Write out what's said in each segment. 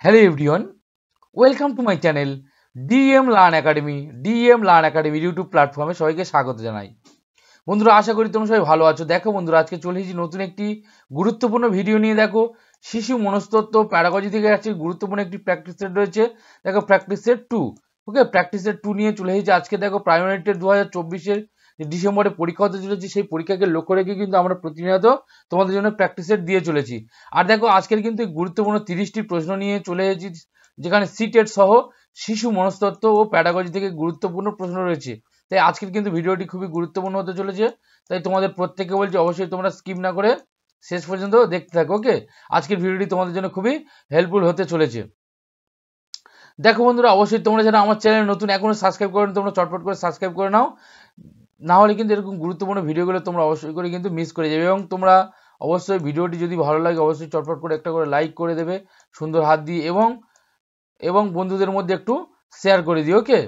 Hello everyone, welcome to my channel DM Learn Academy YouTube প্ল্যাটফর্মে সবাইকে স্বাগত জানাই। বন্ধুরা, আশা করি তোমরা সবাই ভালো আছো। দেখো বন্ধুরা, আজকে চলে এসেছি নতুন একটি গুরুত্বপূর্ণ ভিডিও নিয়ে। দেখো, শিশু মনস্তত্ত্ব প্যাডাগজি থেকে আছে গুরুত্বপূর্ণ একটি প্র্যাকটিস সেট রয়েছে। দেখো, প্র্যাকটিস সেট 2। ওকে, প্র্যাকটিস সেট 2 নিয়ে চলে এসেছি আজকে। দেখো, প্রাইমারি টেট 2024-এর ডিসেম্বরে পরীক্ষা হতে চলেছে, সেই পরীক্ষাকে লক্ষ্য রেখে কিন্তু আমরা প্রতিনিয়ত তোমাদের জন্য প্র্যাকটিস সেট দিয়ে চলেছি। আর দেখো, আজকের কিন্তু গুরুত্বপূর্ণ 30টি প্রশ্ন নিয়ে চলে এসেছি, যেখানে সিটেট সহ শিশু মনস্তত্ত্ব ও প্যাডাগজি থেকে গুরুত্বপূর্ণ প্রশ্ন রয়েছে। তাই আজকের কিন্তু ভিডিওটি খুবই গুরুত্বপূর্ণ হতে চলেছে। তাই তোমাদের প্রত্যেককে বলছি, অবশ্যই তোমরা স্কিপ না করে শেষ পর্যন্ত দেখতে থাকো। ওকে, আজকের ভিডিওটি তোমাদের জন্য খুবই হেল্পফুল হতে চলেছে। দেখো বন্ধুরা, অবশ্যই তোমরা যারা আমার চ্যানেল নতুন এখনো সাবস্ক্রাইব করো, তোমরা চটপট করে সাবস্ক্রাইব করে নাও, না হলে কিন্তু এরকম গুরুত্বপূর্ণ ভিডিওগুলো তোমরা অবশ্যই করে কিন্তু মিস করে যাবে। এবং তোমরা অবশ্যই ভিডিওটি যদি ভালো লাগে অবশ্যই চটপট করে একটা করে লাইক করে দেবে সুন্দর হাত দিয়ে, এবং বন্ধুদের মধ্যে একটু শেয়ার করে দিও। ওকে,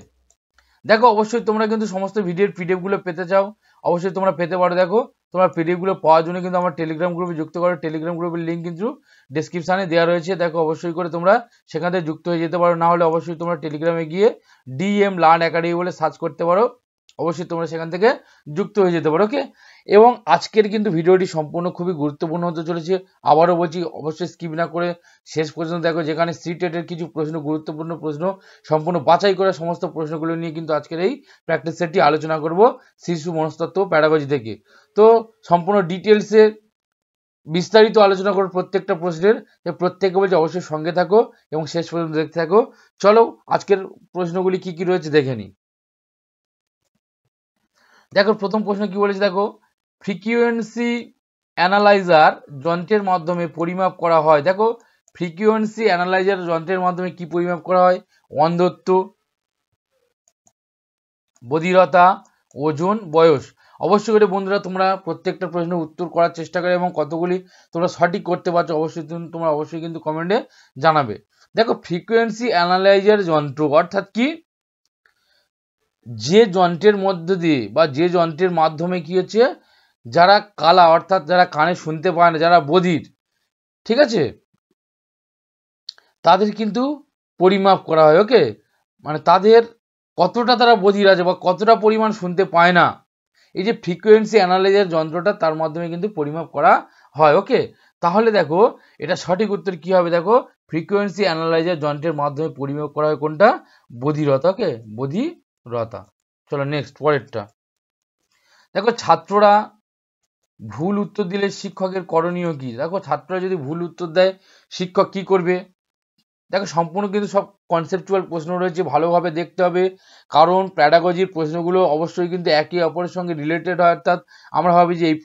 দেখো, অবশ্যই তোমরা কিন্তু সমস্ত ভিডিওর পিডিএফগুলো পেতে চাও, অবশ্যই তোমরা পেতে পারো। দেখো, তোমরা পিডিএফগুলো পাওয়ার জন্য কিন্তু আমার টেলিগ্রাম গ্রুপে যুক্ত করো। টেলিগ্রাম গ্রুপের লিঙ্ক কিন্তু ডেসক্রিপশানে দেওয়া রয়েছে। দেখো, অবশ্যই করে তোমরা সেখান থেকে যুক্ত হয়ে যেতে পারো, না হলে অবশ্যই তোমরা টেলিগ্রামে গিয়ে DM Learn Academy বলে সার্চ করতে পারো, অবশ্যই তোমরা সেখান থেকে যুক্ত হয়ে যেতে পারো। ওকে, এবং আজকের কিন্তু ভিডিওটি সম্পূর্ণ খুবই গুরুত্বপূর্ণ হতে চলেছে। আবারও বলছি, অবশ্যই স্কিপ না করে শেষ পর্যন্ত দেখো, যেখানে সিটেটের কিছু প্রশ্ন, গুরুত্বপূর্ণ প্রশ্ন সম্পূর্ণ বাছাই করে সমস্ত প্রশ্নগুলো নিয়ে কিন্তু আজকের এই প্র্যাকটিস সেটটি আলোচনা করব শিশু মনস্তত্ত্ব প্যাডাগজি থেকে। তো সম্পূর্ণ ডিটেলসে বিস্তারিত আলোচনা করব প্রত্যেকটা প্রশ্নের। প্রত্যেকে বলছে অবশ্যই সঙ্গে থাকো এবং শেষ পর্যন্ত দেখতে থাকো। চলো, আজকের প্রশ্নগুলি কি কি রয়েছে দেখে নিই। দেখো, প্রথম প্রশ্ন কি বলেছে, দেখো, ফ্রিকুয়েন্সি অ্যানালাইজার যন্ত্রের মাধ্যমে পরিমাপ করা হয়। দেখো, ফ্রিকুয়েন্সি অ্যানালাইজার যন্ত্রের মাধ্যমে কি পরিমাপ করা হয়? অন্ধত্ব, বধিরতা, ওজন, বয়স। অবশ্যই করে বন্ধুরা তোমরা প্রত্যেকটা প্রশ্নের উত্তর করার চেষ্টা করো এবং কতগুলি তোমরা সঠিক করতে পারছো অবশ্যই তোমরা অবশ্যই কিন্তু কমেন্টে জানাবে। দেখো, ফ্রিকুয়েন্সি অ্যানালাইজার যন্ত্র অর্থাৎ কি? যে যন্ত্রের মধ্য দিয়ে বা যে যন্ত্রের মাধ্যমে কি হচ্ছে, যারা কালা অর্থাৎ যারা কানে শুনতে পায় না, যারা বধির, ঠিক আছে, তাদের কিন্তু পরিমাপ করা হয়। ওকে, মানে তাদের কতটা তারা বধির আছে বা কতটা পরিমাণ শুনতে পায় না, এই যে ফ্রিকোয়েন্সি অ্যানালাইজার যন্ত্রটা, তার মাধ্যমে কিন্তু পরিমাপ করা হয়। ওকে, তাহলে দেখো, এটা সঠিক উত্তর কি হবে? দেখো, ফ্রিকোয়েন্সি অ্যানালাইজার যন্ত্রের মাধ্যমে পরিমাপ করা হয় কোনটা? বধিরতা। ওকে, বধিরতা। চলো নেক্সট, পরেরটা দেখো, ছাত্ররা ভুল উত্তর দিলে শিক্ষকের করণীয় কি? দেখো, ছাত্ররা যদি ভুল উত্তর দেয় শিক্ষক কি করবে? দেখো, সম্পূর্ণ কিন্তু সব কনসেপচুয়াল প্রশ্ন রয়েছে, ভালোভাবে দেখতে হবে, কারণ প্যাডাগজির প্রশ্নগুলো অবশ্যই কিন্তু একে অপরের সঙ্গে রিলেটেড হয়। অর্থাৎ আমরা ভাবি যে এই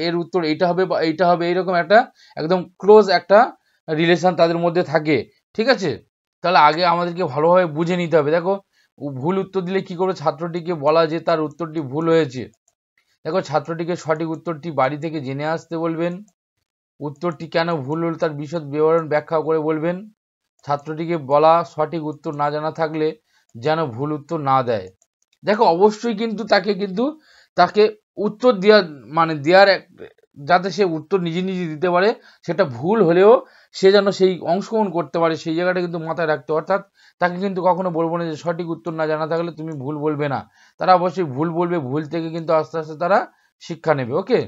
এর উত্তর এইটা হবে বা এইটা হবে, এইরকম একটা একদম ক্লোজ একটা রিলেশন তাদের মধ্যে থাকে, ঠিক আছে? তাহলে আগে আমাদেরকে ভালোভাবে বুঝে নিতে হবে। দেখো, ভুল উত্তর দিলে কি করবে? ছাত্রটিকে বলা যে তার উত্তরটি ভুল হয়েছে। দেখো, ছাত্রটিকে সঠিক উত্তরটি বাড়ি থেকে জেনে আসতে বলবেন। উত্তরটি কেন ভুল হল তার বিশদ বিবরণ ব্যাখ্যা করে বলবেন। ছাত্রটিকে বলা, সঠিক উত্তর না জানা থাকলে যেন ভুল উত্তর না দেয়। দেখো, অবশ্যই কিন্তু তাকে উত্তর দেওয়ার যাতে সে উত্তর নিজে নিজে দিতে পারে, সেটা ভুল হলেও সে যেন সেই অংশগ্রহণ করতে পারে, সেই জায়গাটা কিন্তু মাথায় রাখতে। অর্থাৎ তাকে কিন্তু কখনো বলবো না যে সঠিক উত্তর না জানা থাকলে তুমি ভুল বলবে না। তারা অবশ্যই ভুল বলবে, ভুল থেকে কিন্তু আস্তে আস্তে তারা শিক্ষা নেবে। ওকে,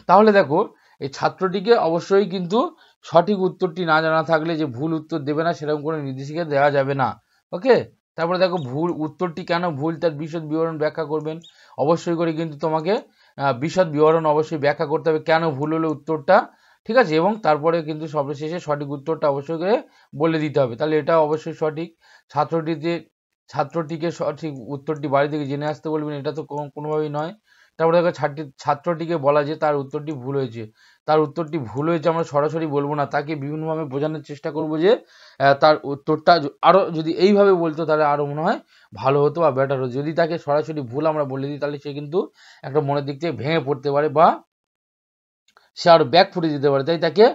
তাহলে দেখো, এই ছাত্রটিকে অবশ্যই কিন্তু সঠিক উত্তরটি না জানা থাকলে যে ভুল উত্তর দেবে না, সেরকম কোনো নির্দেশিকা দেওয়া যাবে না। ওকে, তারপরে দেখো, ভুল উত্তরটি কেন ভুল তার বিশদ বিবরণ ব্যাখ্যা করবেন। অবশ্যই করে কিন্তু তোমাকে বিশদ বিবরণ অবশ্যই ব্যাখ্যা করতে হবে, কেন ভুল হলো উত্তরটা, ঠিক আছে? এবং তারপরে কিন্তু সর্বশেষে সঠিক উত্তরটা অবশ্যই করে বলে দিতে হবে। তাহলে এটা অবশ্যই সঠিক। ছাত্রটিকে সঠিক উত্তরটি বাড়ি থেকে জেনে আসতে বলবেন, এটা তো কোনোভাবেই নয়। তারপরে দেখো, ছাত্রটিকে বলা যে তার উত্তরটি ভুল হয়েছে। তার উত্তরটি ভুল হয়েছে আমরা সরাসরি বলবো না, তাকে বিভিন্নভাবে বোঝানোর চেষ্টা করবো যে তার উত্তরটা আরও যদি এইভাবে বলতো তাহলে আরও মনে হয় ভালো হতো বা বেটার হতো। যদি তাকে সরাসরি ভুল আমরা বলে দিই তাহলে সে কিন্তু একটা মনের দিক থেকে ভেঙে পড়তে পারে বা সে আরও ব্যাক ফুটে দিতে পারে। তাই তাকে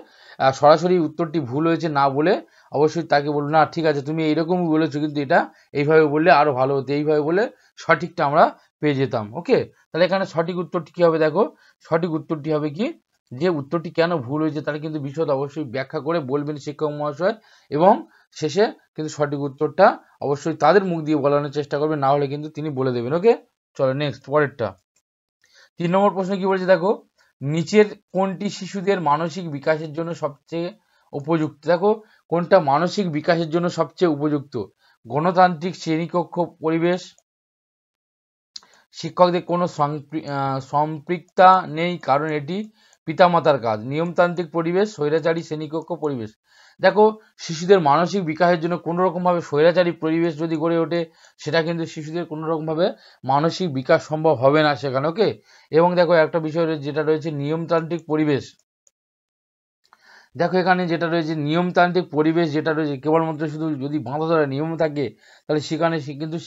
সরাসরি উত্তরটি ভুল হয়েছে না বলে অবশ্যই তাকে বলবো, না ঠিক আছে তুমি এইরকমই বলেছো, কিন্তু এটা এইভাবে বললে আরও ভালো হতো, এইভাবে বলে সঠিকটা আমরা পেয়ে যেতাম। ওকে, তাহলে এখানে সঠিক উত্তরটি কী হবে? দেখো, সঠিক উত্তরটি হবে কি? যে উত্তরটি কেন ভুল হয়েছে তারা কিন্তু বিশদ অবশ্যই ব্যাখ্যা করে বলবেন শিক্ষক মহাশয়, এবং শেষে কিন্তু সঠিক উত্তরটা অবশ্যই তাদের মুখ দিয়ে বলানোর চেষ্টা করবেন, না হলে কিন্তু তিনি বলে দেবেন। ওকে, চলো নেক্সট পরেরটা। 3 নম্বর প্রশ্ন কি বলছে দেখো, নিচের কোনটি শিশুদের মানসিক বিকাশের জন্য সবচেয়ে উপযুক্ত? দেখো কোনটা মানসিক বিকাশের জন্য সবচেয়ে উপযুক্ত? গণতান্ত্রিক শ্রেণীকক্ষ পরিবেশ, শিক্ষকদের কোনো সম্পৃক্ততা নেই কারণ এটি পিতামাতার কাজ, নিয়মতান্ত্রিক পরিবেশ, স্বৈরাচারী শ্রেণীকক্ষ পরিবেশ। দেখো শিশুদের মানসিক বিকাশের জন্য কোনো রকমভাবে স্বৈরাচারী পরিবেশ যদি গড়ে ওঠে, সেটা কিন্তু শিশুদের কোনো রকমভাবে মানসিক বিকাশ সম্ভব হবে না সেখানে। ওকে, এবং দেখো একটা বিষয় যেটা রয়েছে নিয়মতান্ত্রিক পরিবেশ। দেখো এখানে যেটা রয়েছে নিয়মতান্ত্রিক পরিবেশ যেটা রয়েছে, কেবলমাত্র শুধু যদি বাঁধা ধরা নিয়ম থাকে তাহলে সেখানে কিন্তু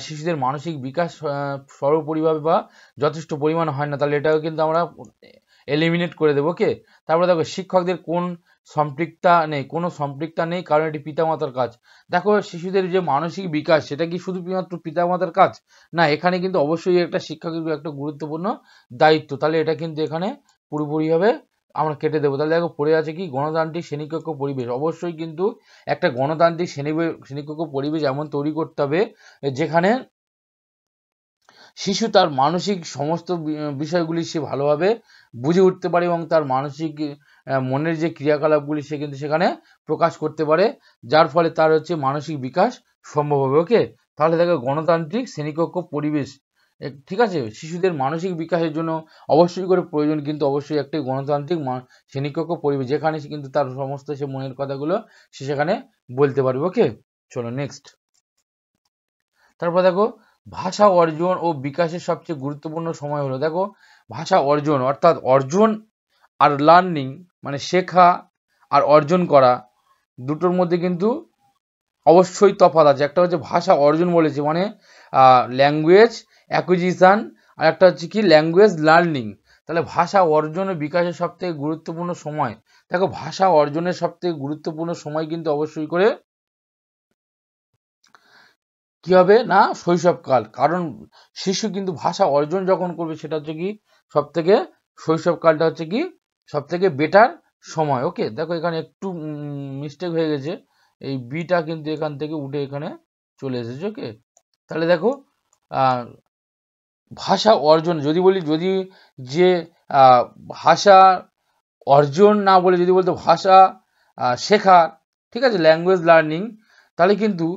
শিশুদের মানসিক বিকাশ সর্বোপরিভাবে বা যথেষ্ট পরিমাণ হয় না, তাহলে এটাও কিন্তু আমরা এলিমিনেট করে দেবো। ওকে, তারপরে দেখো শিক্ষকদের কোনো সম্পৃক্ততা নেই কারণ এটি পিতামাতার কাজ। দেখো শিশুদের যে মানসিক বিকাশ সেটা কি শুধুমাত্র পিতামাতার কাজ? না, এখানে কিন্তু অবশ্যই একটা শিক্ষকের একটা গুরুত্বপূর্ণ দায়িত্ব, তাহলে এটা কিন্তু এখানে পুরোপুরিভাবে আমরা কেটে দেবো। তাহলে দেখো পড়ে আছে কি গণতান্ত্রিক শ্রেণীকক্ষ পরিবেশ। অবশ্যই কিন্তু একটা গণতান্ত্রিক শ্রেণীকক্ষ পরিবেশ এমন তৈরি করতে হবে যেখানে শিশু তার মানসিক সমস্ত বিষয়গুলি সে ভালোভাবে বুঝে উঠতে পারে এবং তার মানসিক মনের যে ক্রিয়াকলাপগুলি সে কিন্তু সেখানে প্রকাশ করতে পারে, যার ফলে তার হচ্ছে মানসিক বিকাশ সম্ভব হবে। ওকে, তাহলে দেখো গণতান্ত্রিক শ্রেণীকক্ষ পরিবেশ, ঠিক আছে, শিশুদের মানসিক বিকাশের জন্য অবশ্যই করে প্রয়োজন কিন্তু অবশ্যই একটি গণতান্ত্রিক শ্রেণীকক্ষ পরিবেশ, যেখানে সে কিন্তু তার সমস্ত সে মনের কথাগুলো সে সেখানে বলতে পারবে। ওকে, চলো নেক্সট। তারপর দেখো ভাষা অর্জন ও বিকাশের সবচেয়ে গুরুত্বপূর্ণ সময় হলো, দেখো ভাষা অর্জন অর্থাৎ অর্জন আর লার্নিং মানে শেখা আর অর্জন করা দুটোর মধ্যে কিন্তু অবশ্যই তফাৎ আছে। একটা হচ্ছে ভাষা অর্জন বলেছে মানে ল্যাঙ্গুয়েজ অ্যাকুইজিশন, আর একটা হচ্ছে কি ল্যাঙ্গুয়েজ লার্নিং। তাহলে ভাষা অর্জন ও বিকাশের সবথেকে গুরুত্বপূর্ণ সময়, দেখো ভাষা অর্জনের সবথেকে গুরুত্বপূর্ণ সময় কিন্তু অবশ্যই করে কি হবে না শৈশবকাল, কারণ শিশু কিন্তু ভাষা অর্জন যখন করবে সেটা হচ্ছে কি সব থেকে শৈশবকালটা হচ্ছে কি সব থেকে বেটার সময়। ওকে, দেখো এখানে একটু মিস্টেক হয়ে গেছে, এই বিটা কিন্তু এখান থেকে উঠে এখানে চলে এসেছে। ওকে, তাহলে দেখো ভাষা অর্জন যদি বলি, যদি যে ভাষা অর্জন না বলে যদি বলতো ভাষা শেখা, ঠিক আছে, ল্যাঙ্গুয়েজ লার্নিং, তাহলে কিন্তু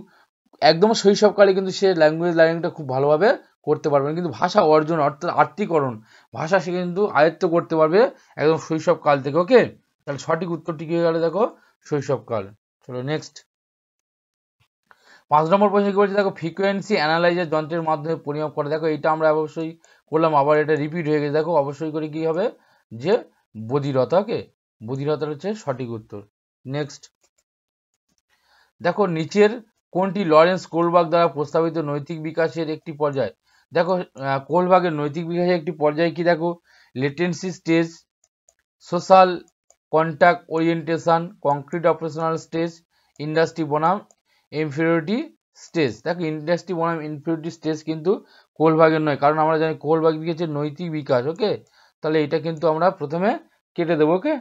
একদম শৈশবকালে কিন্তু সে ল্যাঙ্গুয়েজ লার্নিংটা খুব ভালোভাবে করতে পারবে। কিন্তু ভাষা অর্জন অর্থাৎ আত্মীকরণ, ভাষা সে কিন্তু আয়ত্ত করতে পারবে একদম শৈশবকাল থেকে। ওকে, তাহলে সঠিক উত্তরটি কি হয়ে গেল দেখো শৈশবকাল। চলো নেক্সট। 5 নম্বর প্রশ্ন কি বলছে দেখো, ফ্রিকোয়েন্সি অ্যানালাইজার যন্ত্রের মাধ্যমে পরিমাপ করে। দেখো এটা আমরা অবশ্যই করলাম, আবার এটা রিপিট হয়ে গেছে। দেখো অবশ্যই করে কি হবে যে বধিরতা। ওকে, বধিরতার হচ্ছে সঠিক উত্তর। নেক্সট দেখো নিচের কোনটি লরেন্স কোলবার্গ দ্বারা প্রস্তাবিত নৈতিক বিকাশের একটি পর্যায়? দেখো কোলবার্গের নৈতিক বিকাশের একটি পর্যায় কি, দেখো latency stage, social contact orientation, concrete operational stage, industry বনাম ইনফিরিয়রিটি স্টেজ। দেখো ইন্ডাস্ট্রি বনাম ইনফিরিয়রিটি স্টেজ কিন্তু কোলবার্গের নয়, কারণ আমরা জানি কোলবার্গ দিয়েছে নৈতিক বিকাশ। ওকে, তাহলে এটা কিন্তু আমরা প্রথমে কেটে দেবো। ওকে,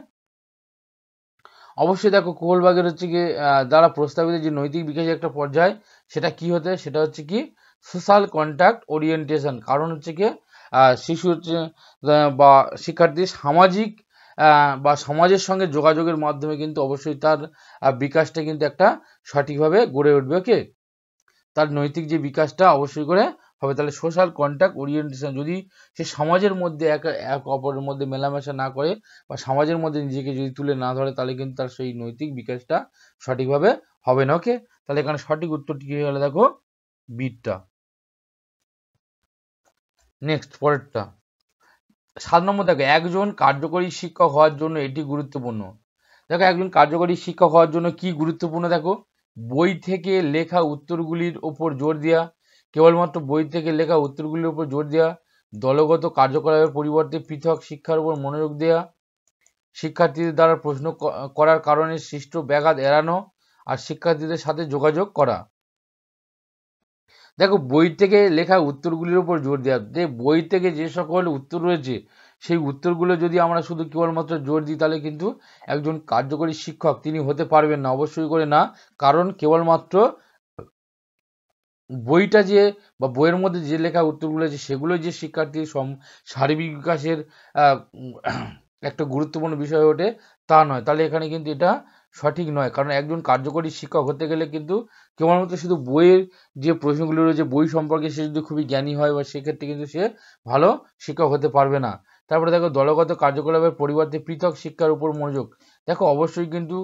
অবশ্যই দেখো কোলবার্গের হচ্ছে কি দ্বারা প্রস্তাবিত যে নৈতিক বিকাশের একটা পর্যায় সেটা কি হতে, সেটা হচ্ছে কি সোশ্যাল কন্ট্যাক্ট ওরিয়েন্টেশন, কারণ হচ্ছে কি শিশু হচ্ছে বা শিক্ষার্থী সামাজিক বা সমাজের সঙ্গে যোগাযোগের মাধ্যমে কিন্তু অবশ্যই তার বিকাশটা কিন্তু একটা সঠিকভাবে গড়ে উঠবে। ওকে, তার নৈতিক যে বিকাশটা অবশ্যই করে হবে। তাহলে সোশ্যাল কন্ট্যাক্ট ওরিয়েন্টেশন, যদি সে সমাজের মধ্যে এক অপরের মধ্যে মেলামেশা না করে বা সমাজের মধ্যে নিজেকে যদি তুলে না ধরে, তাহলে কিন্তু তার সেই নৈতিক বিকাশটা সঠিকভাবে হবে না। ওকে, তাহলে এখানে সঠিক উত্তরটি কি হয়ে গেল দেখো বিটটা। নেক্সট পরেরটা 7 নম্বর দেখো, একজন কার্যকরী শিক্ষক হওয়ার জন্য এটি গুরুত্বপূর্ণ। দেখো একজন কার্যকরী শিক্ষক হওয়ার জন্য কি গুরুত্বপূর্ণ, দেখো বই থেকে লেখা উত্তরগুলির ওপর জোর দেওয়া, কেবলমাত্র বই থেকে লেখা উত্তরগুলির উপর জোর দেওয়া, দলগত কার্যকলাপের পরিবর্তে পৃথক শিক্ষার উপর মনোযোগ দেওয়া, শিক্ষার্থীদের দ্বারা প্রশ্ন করার কারণে সৃষ্ট ব্যাঘাত এড়ানো, আর শিক্ষার্থীদের সাথে যোগাযোগ করা। দেখো বই থেকে লেখা উত্তরগুলির উপর জোর দেওয়া, যে বই থেকে যে সকল উত্তর রয়েছে সেই উত্তরগুলো যদি আমরা শুধু কেবলমাত্র জোর দিই তাহলে কিন্তু একজন কার্যকরী শিক্ষক তিনি হতে পারবেন না, অবশ্যই করে না। কারণ কেবলমাত্র বইটা যে বা বইয়ের মধ্যে যে লেখা উত্তরগুলো আছে সেগুলো যে শিক্ষার্থীর সার্বিক বিকাশের একটা গুরুত্বপূর্ণ বিষয় ওঠে তা নয়। তাহলে এখানে কিন্তু এটা সঠিক নয়, কারণ একজন কার্যকরী শিক্ষক হতে গেলে কিন্তু কেবলমাত্র শুধু বইয়ের যে প্রশ্নগুলো রয়েছে বই সম্পর্কে সে যদি খুবই জ্ঞানী হয় বা সেক্ষেত্রে কিন্তু সে ভালো শিক্ষক হতে পারবে না। তারপরে দেখো দলগত কার্যকলাপের পরিবর্তে পৃথক শিক্ষার উপর মনোযোগ। দেখো অবশ্যই কিন্তু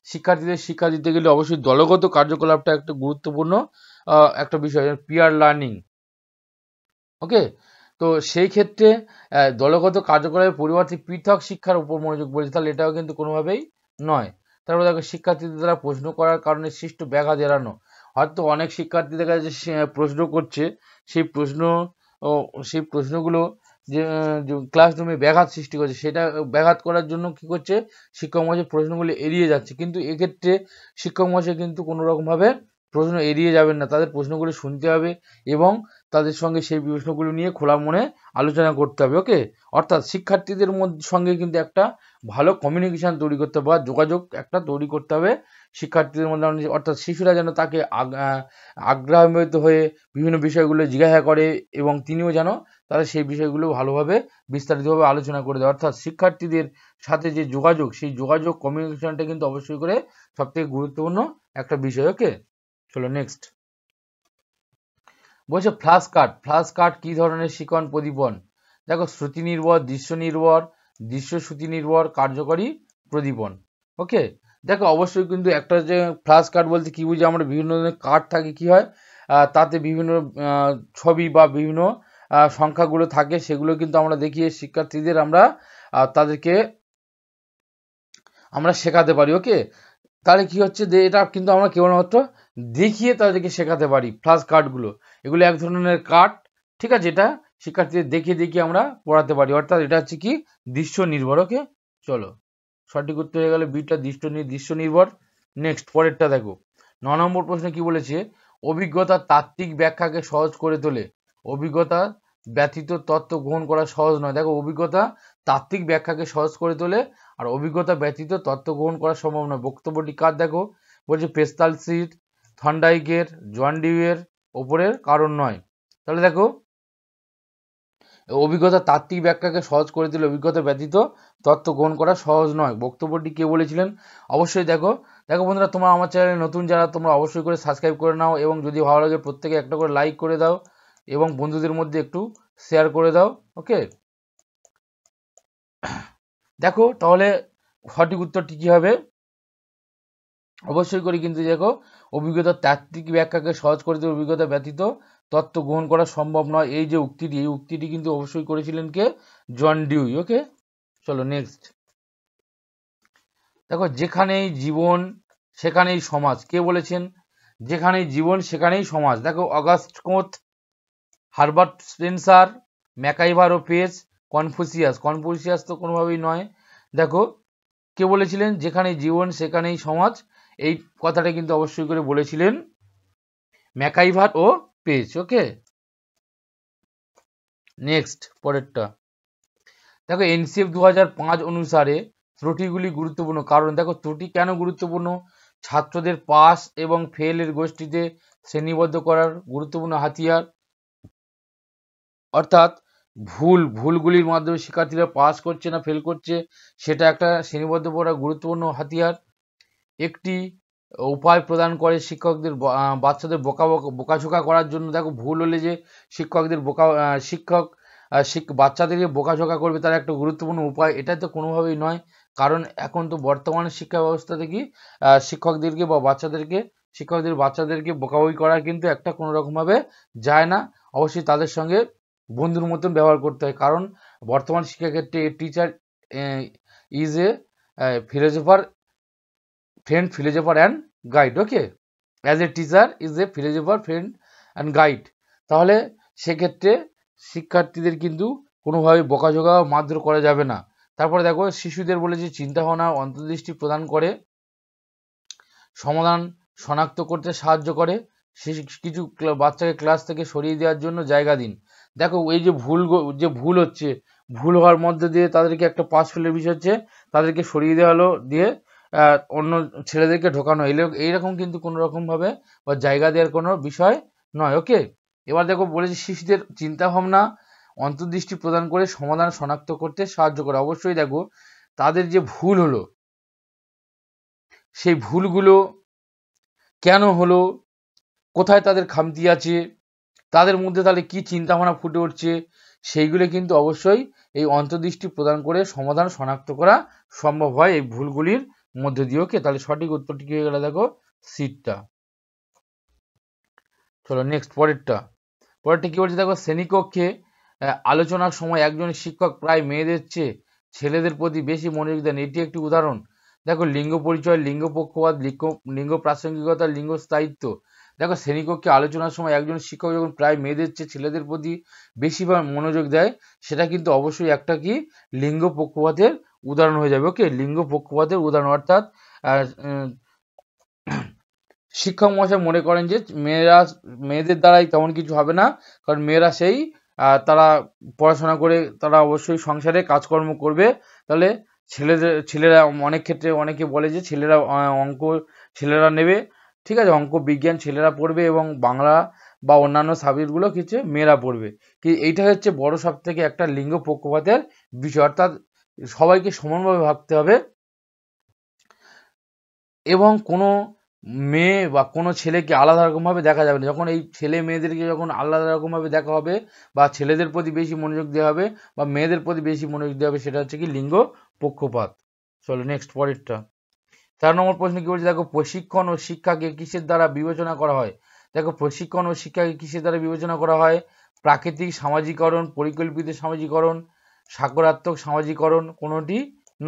শিক্ষার্থীদের শিক্ষা দিতে গেলে অবশ্যই দলগত কার্যকলাপটা একটা গুরুত্বপূর্ণ একটা বিষয়, পিয়ার লার্নিং। ওকে, তো সেই ক্ষেত্রে দলগত কার্যকলাপের পরিবর্তে পৃথক শিক্ষার উপর মনোযোগ বলেছে, তাহলে এটাও কিন্তু কোনোভাবেই নয়। তারপর দেখো শিক্ষার্থীদের দ্বারা প্রশ্ন করার কারণে সৃষ্ট ব্যাঘাত এড়ানো। হয়তো অনেক শিক্ষার্থীদের কাছে প্রশ্ন করছে, সেই প্রশ্নগুলো যে ক্লাসরুমে ব্যাঘাত সৃষ্টি করছে, সেটা ব্যাঘাত করার জন্য কি করছে, শিক্ষক মহাশয় প্রশ্নগুলো এড়িয়ে যাচ্ছে। কিন্তু এক্ষেত্রে শিক্ষক মহাশয় কিন্তু কোনো রকমভাবে প্রশ্ন এড়িয়ে যাবেন না, তাদের প্রশ্নগুলো শুনতে হবে এবং তাদের সঙ্গে সেই প্রশ্নগুলো নিয়ে খোলা মনে আলোচনা করতে হবে। ওকে, অর্থাৎ শিক্ষার্থীদের সঙ্গে কিন্তু একটা ভালো কমিউনিকেশন তৈরি করতে হবে বা যোগাযোগ একটা তৈরি করতে হবে শিক্ষার্থীদের মধ্যে, অর্থাৎ শিশুরা যেন তাকে আগ্রহান্বিত হয়ে বিভিন্ন বিষয়গুলো জিজ্ঞাসা করে এবং তিনিও যেন তাদের সেই বিষয়গুলো ভালোভাবে বিস্তারিতভাবে আলোচনা করে দেয়। অর্থাৎ শিক্ষার্থীদের সাথে যে যোগাযোগ, সেই যোগাযোগ কমিউনিকেশনটা কিন্তু অবশ্যই করে সবথেকে গুরুত্বপূর্ণ একটা বিষয়। ওকে, চলো নেক্সট। বলছে ফ্ল্যাশ কার্ড কি ধরনের শিখন প্রদীপন। দেখো শ্রুতি নির্ভর, দৃশ্য নির্ভর, দৃশ্য শ্রুতি নির্ভর, কার্যকরী প্রদীপন। ওকে, দেখো অবশ্যই কিন্তু একটা যে ফ্ল্যাশ কার্ড বলতে কি বুঝি, আমরা বিভিন্ন ধরনের কার্ড থাকে, কি হয় তাতে বিভিন্ন ছবি বা বিভিন্ন সংখ্যাগুলো থাকে, সেগুলো কিন্তু আমরা দেখিয়ে শিক্ষার্থীদের তাদেরকে আমরা শেখাতে পারি। ওকে, তাহলে কি হচ্ছে যে এটা কিন্তু আমরা কেবলমাত্র দেখিয়ে তাদেরকে শেখাতে পারি। ফ্ল্যাশ কার্ডগুলো এগুলো এক ধরনের কার্ড, ঠিক আছে, এটা শিক্ষার্থীদের দেখিয়ে দেখিয়ে আমরা পড়াতে পারি, অর্থাৎ এটা হচ্ছে কি দৃশ্য নির্ভর। ওকে, চলো সঠিক উত্তর হয়ে গেল বিটা দৃশ্য নির্ভর। নেক্সট পরেরটা দেখো, 9 নম্বর প্রশ্নে কি বলেছে, অভিজ্ঞতার তাত্ত্বিক ব্যাখ্যাকে সহজ করে তোলে। অভিজ্ঞতা ব্যতীত তত্ত্ব গ্রহণ করা সহজ নয়। দেখো অভিজ্ঞতা তাত্ত্বিক ব্যাখ্যাকে সহজ করে তোলে আর অভিজ্ঞতা ব্যতীত তত্ত্ব গ্রহণ করা সম্ভব নয়। বক্তব্যটি কার? দেখো বলছে পেস্তালসির, থর্নডাইকের, জন ডিউয়ের ওপরের কারণ নয়। তাহলে দেখো অভিজ্ঞতা তাত্ত্বিক ব্যাখ্যাকে সহজ করে দিলে অভিজ্ঞতা ব্যতীত তত্ত্ব গ্রহণ করা সহজ নয়। বক্তব্যটি কে বলেছিলেন? অবশ্যই দেখো বন্ধুরা, তোমরা আমার চ্যানেলে নতুন যারা, তোমরা অবশ্যই করে সাবস্ক্রাইব করে নাও এবং যদি ভালো লাগে প্রত্যেকে একটা করে লাইক করে দাও এবং বন্ধুদের মধ্যে একটু শেয়ার করে দাও। ওকে, দেখো তাহলে সঠিক উত্তরটি কি হবে? অবশ্যই করে কিন্তু দেখো অভিজ্ঞতার তাত্ত্বিক ব্যাখ্যাকে সহজ করে দিয়ে অভিজ্ঞতা ব্যতীত তত্ত্ব গ্রহণ করা সম্ভব নয়, এই যে উক্তিটি, এই উক্তিটি কিন্তু অবশ্যই করেছিলেন কে? John Dewey. ওকে, চলো নেক্সট। দেখো যেখানেই জীবন সেখানেই সমাজ, কে বলেছেন? যেখানেই জীবন সেখানেই সমাজ। দেখো August Comte, Herbert Spencer, MacIver ও পেজ, কনফুসিয়াস তো কোনোভাবেই নয়। দেখো কে বলেছিলেন যেখানেই জীবন সেখানেই সমাজ? এই কথাটা কিন্তু অবশ্যই করে বলেছিলেন ম্যাকাইভার ও পেজ। ওকে, নেক্সট পরেরটা দেখো, এনসিএফ 2005 অনুসারে ত্রুটিগুলি গুরুত্বপূর্ণ কারণ। দেখো ত্রুটি কেন গুরুত্বপূর্ণ? ছাত্রদের পাস এবং ফেলের গোষ্ঠীতে শ্রেণীবদ্ধ করার গুরুত্বপূর্ণ হাতিয়ার, অর্থাৎ ভুলগুলির মাধ্যমে শিক্ষার্থীরা পাস করছে না ফেল করছে সেটা একটা শ্রেণীবদ্ধ করার গুরুত্বপূর্ণ হাতিয়ার। একটি উপায় প্রদান করে শিক্ষকদের বাচ্চাদের বোকাঝোকা করার জন্য। দেখো ভুল হলে যে শিক্ষকদের বাচ্চাদেরকে বোকাঝোকা করবে তার একটা গুরুত্বপূর্ণ উপায়, এটা তো কোনোভাবেই নয়। কারণ এখন তো বর্তমানে শিক্ষা ব্যবস্থা থেকে শিক্ষকদেরকে বা বাচ্চাদেরকে বোকাবকি করা কিন্তু একটা কোনো রকমভাবে যায় না। অবশ্যই তাদের সঙ্গে বন্ধুর মতন ব্যবহার করতে হয়, কারণ বর্তমান শিক্ষাক্ষেত্রে teacher is a philosopher and guide. Okay, as a teacher is a philosopher friend and guide. তাহলে সেক্ষেত্রে শিক্ষার্থীদের কিন্তু কোনোভাবে বোকাঝোকা মারধর করা যাবে না। তারপরে দেখো শিশুদের বলেছে চিন্তাভাবনা অন্তর্দৃষ্টি প্রদান করে, সমাধান শনাক্ত করতে সাহায্য করে, কিছু বাচ্চাকে ক্লাস থেকে সরিয়ে দেওয়ার জন্য জায়গা দিন। দেখো এই যে ভুল হচ্ছে ভুল হওয়ার মধ্যে দিয়ে তাদেরকে একটা পাস ফেলের বিষয় হচ্ছে তাদেরকে সরিয়ে দেওয়া হলো, দিয়ে অন্য ছেলেদেরকে ঢোকানো, এইরকম কিন্তু কোনো রকমভাবে বা জায়গা দেওয়ার কোনো বিষয় নয়। ওকে, এবার দেখো বলেছে শিশুদের চিন্তাভাবনা অন্তর্দৃষ্টি প্রদান করে সমাধান শনাক্ত করতে সাহায্য করে। অবশ্যই দেখো তাদের যে ভুল হলো সেই ভুলগুলো কেন হলো, কোথায় তাদের খামতি আছে, তাদের মধ্যে তাহলে কি চিন্তাভাবনা ফুটে উঠছে, সেইগুলো কিন্তু অবশ্যই এই অন্তর্দৃষ্টি প্রদান করে সমাধান শনাক্ত করা সম্ভব হয় এই ভুলগুলির মধ্যে দিয়ে। ওকে, তাহলে সঠিক উত্তরটি কি হয়ে গেল দেখো সিটটা। চলো নেক্সট পরেরটা কি বলছে দেখো, শ্রেণীকক্ষে আলোচনার সময় একজন শিক্ষক প্রায় মেয়েদের চেয়ে ছেলেদের প্রতি বেশি মনোযোগ দেন, এটি একটি উদাহরণ। দেখো লিঙ্গ পরিচয়, লিঙ্গ পক্ষপাত, লিঙ্গ প্রাসঙ্গিকতা, লিঙ্গ স্থায়িত্ব। দেখো শ্রেণীকক্ষে আলোচনার সময় একজন শিক্ষক যখন প্রায় মেয়েদের চেয়ে ছেলেদের প্রতি বেশি মনোযোগ দেয়, সেটা কিন্তু অবশ্যই একটা কি লিঙ্গ পক্ষপাতের উদাহরণ হয়ে যাবে। ওকে, লিঙ্গ পক্ষপাতের উদাহরণ, অর্থাৎ শিক্ষক মহাশয় মনে করেন যে মেয়েদের দ্বারাই তেমন কিছু হবে না, কারণ মেয়েরা সেই তারা পড়াশোনা করে তারা অবশ্যই সংসারে কাজকর্ম করবে, তাহলে ছেলেরা অনেক ক্ষেত্রে অনেকে বলে যে ছেলেরা অঙ্ক ছেলেরা নেবে, ঠিক আছে, অঙ্ক বিজ্ঞান ছেলেরা পড়বে এবং বাংলা বা অন্যান্য সাবজেক্টগুলো কিছু মেয়েরা পড়বে। কি এইটা হচ্ছে বড় সব থেকে একটা লিঙ্গ পক্ষপাতের বিষয়, অর্থাৎ সবাইকে সমানভাবে ভাবতে হবে এবং কোনো মেয়ে বা কোনো ছেলেকে আলাদা রকমভাবে দেখা যাবে না। যখন এই ছেলে মেয়েদেরকে যখন আলাদা রকমভাবে দেখা হবে বা ছেলেদের প্রতি বেশি মনোযোগ দেওয়া হবে বা মেয়েদের প্রতি বেশি মনোযোগ দেওয়া হবে, সেটা হচ্ছে কি লিঙ্গ পক্ষপাত। চলো নেক্সট পরেরটা 4 নম্বর প্রশ্ন কি বলছে দেখো, প্রশিক্ষণ ও শিক্ষাকে কিসের দ্বারা বিবেচনা করা হয়। দেখো প্রশিক্ষণ ও শিক্ষাকে কিসের দ্বারা বিবেচনা করা হয়, প্রাকৃতিক সামাজিকরণ, পরিকল্পিত সামাজিকরণ, সাকারাত্মক সামাজিকরণ, কোনোটি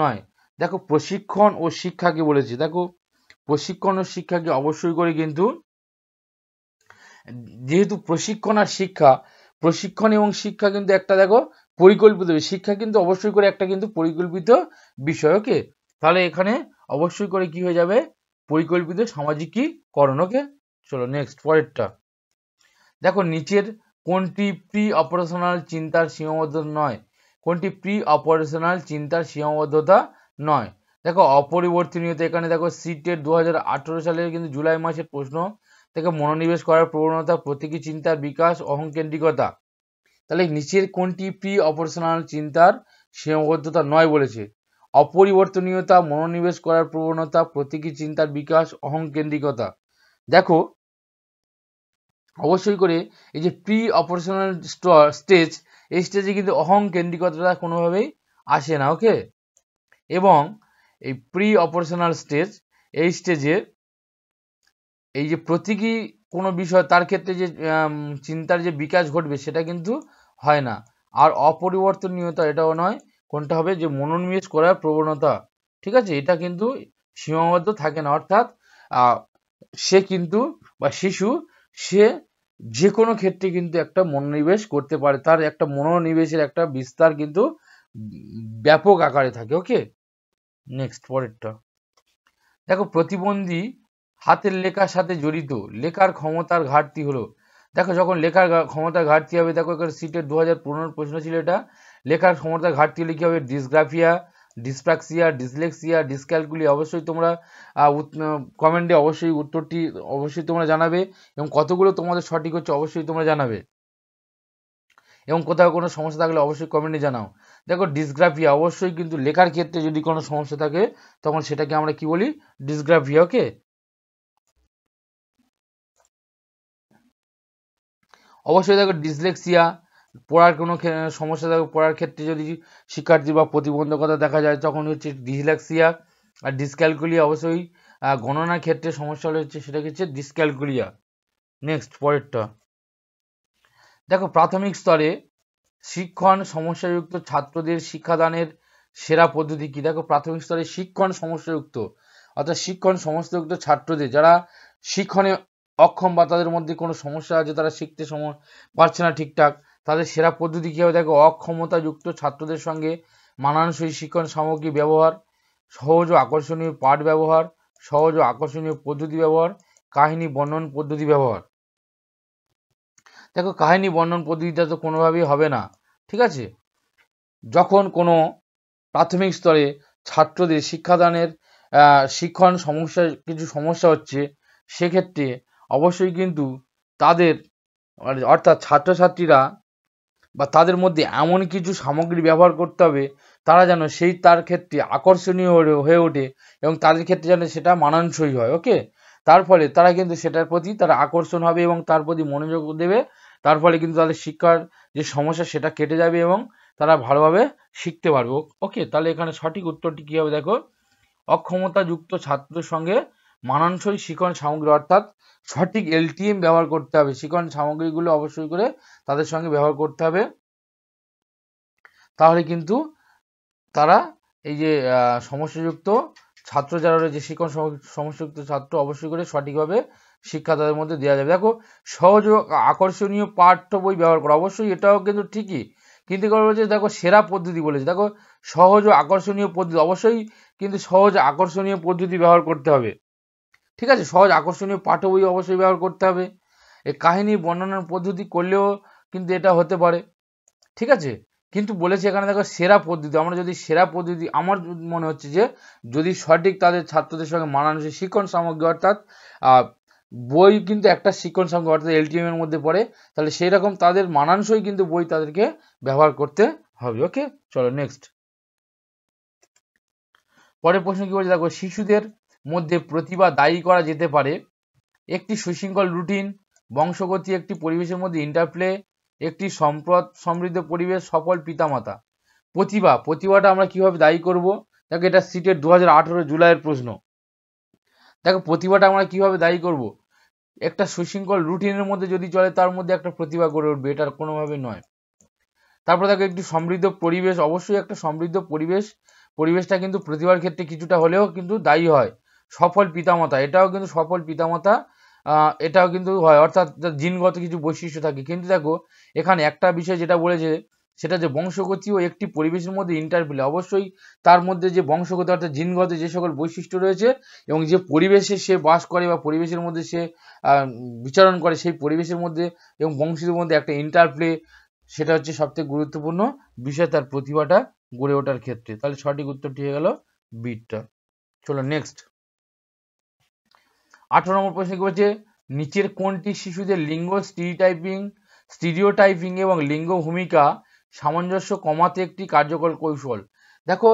নয়। দেখো প্রশিক্ষণ ও শিক্ষাকে বলেছে, দেখো প্রশিক্ষণ ও শিক্ষাকে অবশ্যই করে কিন্তু, যেহেতু প্রশিক্ষণ আর শিক্ষা, প্রশিক্ষণ এবং শিক্ষা কিন্তু একটা দেখো পরিকল্পিত, শিক্ষা কিন্তু অবশ্যই করে একটা কিন্তু পরিকল্পিত বিষয়। ওকে, তাহলে এখানে অবশ্যই করে কি হয়ে যাবে পরিকল্পিত সামাজিকীকরণ। ওকে, চলো নেক্সট পরেরটা দেখো, নিচের কোনটি প্রি অপারেশনাল চিন্তার সীমাবদ্ধতা নয়, কোনটি প্রি অপারেশনাল চিন্তার সীমাবদ্ধতা নয়। দেখো অপরিবর্তনীয়তা, এখানে দেখো সিটের 2018 সালের কিন্তু জুলাই মাসের প্রশ্ন থেকে মনোনিবেশ করার প্রবণতা, প্রতীকী চিন্তার বিকাশ, অহংকেন্দ্রিকতা। তাহলে নিচের কোনটি প্রি অপারেশনাল চিন্তার সীমাবদ্ধতা নয় বলেছে, অপরিবর্তনীয়তা, মনোনিবেশ করার প্রবণতা, প্রতীকী চিন্তার বিকাশ, অহংকেন্দ্রিকতা। দেখো অবশ্যই করে এই যে প্রি অপারেশনাল স্টেজ, এই স্টেজে কিন্তু অহংকেন্দ্রিকতাটা কোনোভাবেই আসে না। ওকে, এবং এই প্রি অপারেশনাল স্টেজ, এই স্টেজের এই যে প্রতীকী কোনো বিষয় তার ক্ষেত্রে যে চিন্তার যে বিকাশ ঘটবে সেটা কিন্তু হয় না। আর অপরিবর্তনীয়তা এটাও নয়, কোনটা হবে যে মনোনিবেশ করার প্রবণতা, ঠিক আছে, এটা কিন্তু সীমাবদ্ধ থাকে না, অর্থাৎ সে কিন্তু বা শিশু সে যে কোনো ক্ষেত্রে কিন্তু একটা মনোনিবেশ করতে পারে, তার একটা মনোনিবেশের একটা বিস্তার কিন্তু ব্যাপক আকারে থাকে। ওকে, নেক্সট পরেরটা দেখো, প্রতিবন্ধী হাতের লেখার সাথে জড়িত লেখার ক্ষমতার ঘাটতি হলো। দেখো যখন লেখার ক্ষমতার ঘাটতি হবে, দেখো এখানে সিটের 2015 প্রশ্ন ছিল এটা, লেখার ক্ষমতার ঘাটতি হলে কি হবে, ডিসগ্রাফিয়া, ডিসপ্রাক্সিয়া, ডিসলেক্সিয়া, ডিসক্যালকুলিয়া। অবশ্যই তোমরা কমেন্টে অবশ্যই উত্তরটি অবশ্যই তোমরা জানাবে এবং কতগুলো তোমাদের সঠিক হচ্ছে অবশ্যই তোমরা জানাবে এবং কোথাও কোনো সমস্যা থাকলে অবশ্যই কমেন্টে জানাও। দেখো ডিসগ্রাফিয়া, অবশ্যই কিন্তু লেখার ক্ষেত্রে যদি কোনো সমস্যা থাকে তখন সেটাকে আমরা কি বলি, ডিসগ্রাফিয়া। ওকে, অবশ্যই দেখো ডিসলেক্সিয়া, পড়ার কোনো সমস্যা থাকে, পড়ার ক্ষেত্রে যদি শিক্ষার্থী বা প্রতিবন্ধকতা দেখা যায় তখন হচ্ছে ডিসলেক্সিয়া। আর ডিসক্যালকুলিয়া, অবশ্যই গণনার ক্ষেত্রে সমস্যা হলে হচ্ছে সেটা হচ্ছে ডিসক্যালকুলিয়া। নেক্সট পরেরটা দেখো, প্রাথমিক স্তরে শিক্ষণ সমস্যাযুক্ত ছাত্রদের শিক্ষাদানের সেরা পদ্ধতি কি। দেখো প্রাথমিক স্তরে শিক্ষণ সমস্যাযুক্ত, অর্থাৎ শিক্ষণ সমস্যাযুক্ত ছাত্রদের যারা শিক্ষণে অক্ষম বা তাদের মধ্যে কোনো সমস্যা আছে, তারা শিখতে পারছে না ঠিকঠাক, তাদের সেরা পদ্ধতি কী হবে। দেখো অক্ষমতাযুক্ত ছাত্রদের সঙ্গে মানানসই শিক্ষণ সামগ্রী ব্যবহার, সহজ ও আকর্ষণীয় পাঠ ব্যবহার, সহজ ও আকর্ষণীয় পদ্ধতি ব্যবহার, কাহিনী বর্ণন পদ্ধতি ব্যবহার। দেখো কাহিনী বর্ণন পদ্ধতিটা তো কোনোভাবেই হবে না, ঠিক আছে, যখন কোনো প্রাথমিক স্তরে ছাত্রদের শিক্ষাদানের শিক্ষণ কিছু সমস্যা হচ্ছে, সেক্ষেত্রে অবশ্যই কিন্তু তাদের অর্থাৎ ছাত্রছাত্রীরা বা তাদের মধ্যে এমন কিছু সামগ্রী ব্যবহার করতে হবে তারা যেন তার ক্ষেত্রে আকর্ষণীয় হয়ে ওঠে এবং তাদের ক্ষেত্রে যেন সেটা মানানসই হয়। ওকে, তার ফলে তারা কিন্তু সেটার প্রতি তারা আকর্ষণ হবে এবং তার প্রতি মনোযোগ দেবে। তার ফলে কিন্তু তাদের শিক্ষার যে সমস্যা সেটা কেটে যাবে এবং তারা ভালোভাবে শিখতে পারবে। ওকে, তাহলে এখানে সঠিক উত্তরটি কী হবে দেখো, অক্ষমতাযুক্ত ছাত্রের সঙ্গে মানানসই শিক্ষণ সামগ্রী, অর্থাৎ সঠিক এলটিএম ব্যবহার করতে হবে। শিক্ষণ সামগ্রীগুলো অবশ্যই করে তাদের সঙ্গে ব্যবহার করতে হবে, তাহলে কিন্তু তারা এই যে সমস্যাযুক্ত ছাত্র যারা রয়েছে, শিক্ষণ সমস্যাযুক্ত ছাত্র অবশ্যই করে সঠিকভাবে শিক্ষা তাদের মধ্যে দেওয়া যাবে। দেখো, সহজ ও আকর্ষণীয় পাঠ্য বই ব্যবহার করা, অবশ্যই এটাও কিন্তু ঠিকই, কিন্তু বলেছে দেখো সেরা পদ্ধতি বলেছে। দেখো, সহজ ও আকর্ষণীয় পদ্ধতি, অবশ্যই কিন্তু সহজ আকর্ষণীয় পদ্ধতি ব্যবহার করতে হবে। ঠিক আছে, সহজ আকর্ষণীয় পাঠ্য বই অবশ্যই ব্যবহার করতে হবে। এই কাহিনী বর্ণনার পদ্ধতি করলেও কিন্তু এটা হতে পারে। ঠিক আছে, কিন্তু বলেছে এখানে দেখো সেরা পদ্ধতি, আমরা যদি সেরা পদ্ধতি, আমার মনে হচ্ছে যে যদি সঠিক তাদের ছাত্রদের সঙ্গে মানানসই শিক্ষণ সামগ্রী, অর্থাৎ বই কিন্তু একটা শিক্ষণ সামগ্রী অর্থাৎ এলটিএম এর মধ্যে পড়ে, তাহলে সেই রকম তাদের মানানসই কিন্তু বই তাদেরকে ব্যবহার করতে হবে। ওকে, চলো নেক্সট। পরের প্রশ্ন কি বলছে দেখো, শিশুদের মধ্যে প্রতিভা দায়ী করা যেতে পারে একটি সুশৃঙ্খল রুটিন, বংশগতি, একটি পরিবেশের মধ্যে ইন্টারপ্লে, একটি সম্পদ সমৃদ্ধ পরিবেশ, সফল পিতামাতা। প্রতিভাটা আমরা কিভাবে দায়ী করব? দেখো, এটা সিটের 2018 জুলাইয়ের প্রশ্ন। দেখো, প্রতিভাটা আমরা কিভাবে দায়ী করব? একটা সুশৃঙ্খল রুটিনের মধ্যে যদি চলে তার মধ্যে একটা প্রতিভা গড়ে উঠবে, এটা কোনোভাবে নয়। তারপর দেখো, একটি সমৃদ্ধ পরিবেশ, অবশ্যই একটা সমৃদ্ধ পরিবেশটা কিন্তু প্রতিভার ক্ষেত্রে কিছুটা হলেও কিন্তু দায়ী হয়। সফল পিতামাতা, এটাও কিন্তু সফল পিতামাতা এটাও কিন্তু হয়, অর্থাৎ জিনগত কিছু বৈশিষ্ট্য থাকে। কিন্তু দেখো এখানে একটা বিষয় যেটা বলেছে সেটা যে বংশগতি ও একটি পরিবেশের মধ্যে ইন্টারপ্লে, অবশ্যই তার মধ্যে যে বংশগত অর্থাৎ জিনগত যে সকল বৈশিষ্ট্য রয়েছে এবং যে পরিবেশে সে বাস করে বা পরিবেশের মধ্যে সে বিচরণ করে, সেই পরিবেশের মধ্যে এবং বংশীদের মধ্যে একটা ইন্টারপ্লে, সেটা হচ্ছে সবথেকে গুরুত্বপূর্ণ বিষয় তার প্রতিভাটা গড়ে ওঠার ক্ষেত্রে। তাহলে সঠিক উত্তরটি হয়ে গেল বিটটা। চলো নেক্সট। 18 নম্বর প্রশ্ন কি বলছে, নিচের কোনটি শিশুদের লিঙ্গ স্টিরিওটাইপিং এবং লিঙ্গ ভূমিকা সামঞ্জস্য কমাতে একটি কার্যকর কৌশল? দেখো,